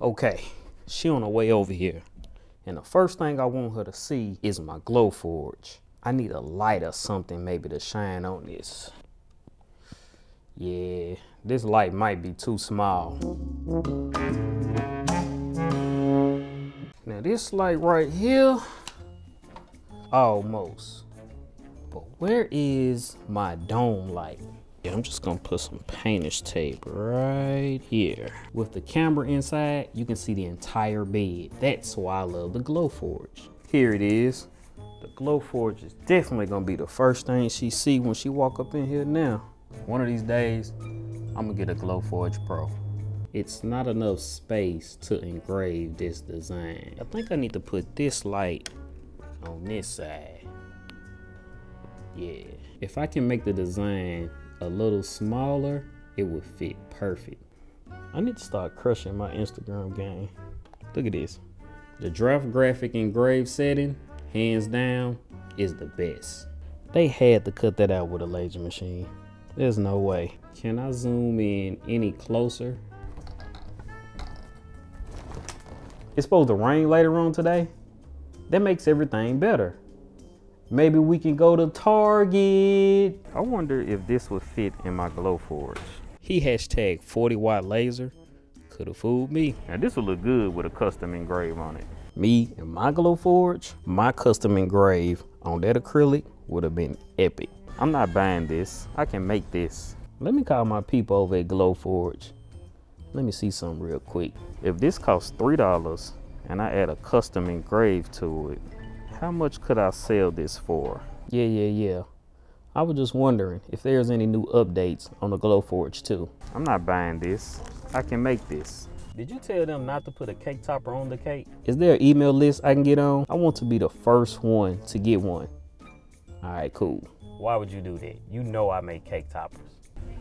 Okay, she on her way over here. And the first thing I want her to see is my Glowforge. I need a light or something maybe to shine on this. Yeah, this light might be too small. Now this light right here, almost. But where is my dome light? Yeah, I'm just gonna put some painter's tape right here. With the camera inside, you can see the entire bed. That's why I love the Glowforge. Here it is. The Glowforge is definitely gonna be the first thing she see when she walk up in here now. One of these days, I'm gonna get a Glowforge Pro. It's not enough space to engrave this design. I think I need to put this light on this side. Yeah, if I can make the design a little smaller, it would fit perfect. I need to start crushing my Instagram game. Look at this. The draft graphic engraved setting, hands down, is the best. They had to cut that out with a laser machine. There's no way. Can I zoom in any closer? It's supposed to rain later on today. That makes everything better. Maybe we can go to Target. I wonder if this would fit in my Glowforge. He hashtag 40-watt laser. Could have fooled me. Now this would look good with a custom engrave on it. Me and my Glowforge, my custom engrave on that acrylic would have been epic. I'm not buying this. I can make this. Let me call my people over at Glowforge. Let me see something real quick. If this costs $3 and I add a custom engrave to it, how much could I sell this for? Yeah. I was just wondering if there's any new updates on the Glowforge too. I'm not buying this. I can make this. Did you tell them not to put a cake topper on the cake? Is there an email list I can get on? I want to be the first one to get one. All right, cool. Why would you do that? You know I make cake toppers.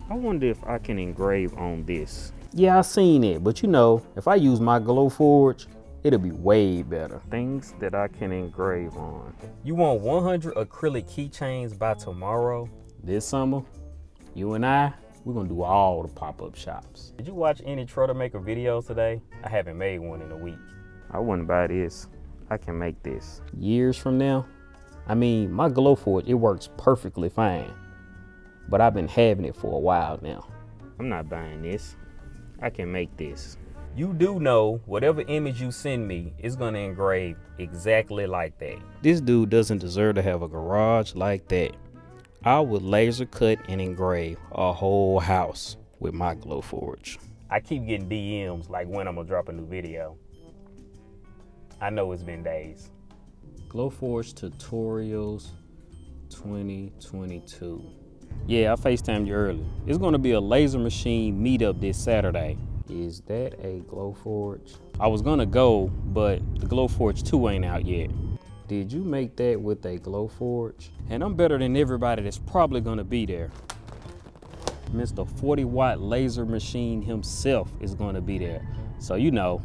I wonder if I can engrave on this. Yeah, I seen it, but you know, if I use my Glowforge, it'll be way better. Things that I can engrave on. You want 100 acrylic keychains by tomorrow? This summer, you and I, we're gonna do all the pop-up shops. Did you watch any Troublemaker videos today? I haven't made one in a week. I wouldn't buy this. I can make this. Years from now, I mean, my Glowforge, it works perfectly fine. But I've been having it for a while now. I'm not buying this. I can make this. You do know whatever image you send me is gonna engrave exactly like that. This dude doesn't deserve to have a garage like that. I would laser cut and engrave a whole house with my Glowforge. I keep getting DMs like when I'm gonna drop a new video. I know it's been days. Glowforge Tutorials 2022. Yeah, I FaceTimed you earlier. It's gonna be a laser machine meetup this Saturday. Is that a Glowforge? I was gonna go, but the Glowforge 2 ain't out yet. Did you make that with a Glowforge? And I'm better than everybody that's probably gonna be there. Mr. 40-watt laser machine himself is gonna be there. So you know,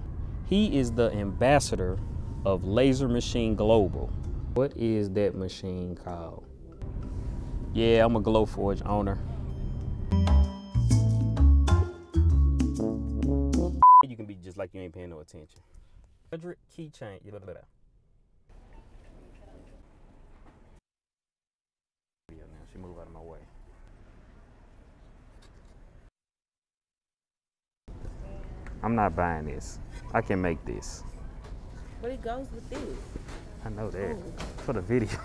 he is the ambassador of Laser Machine Global. What is that machine called? Yeah, I'm a Glowforge owner. You can be just like you ain't paying no attention. 100 keychain. She move out of my way. I'm not buying this. I can make this. But it goes with this. I know that. For the video.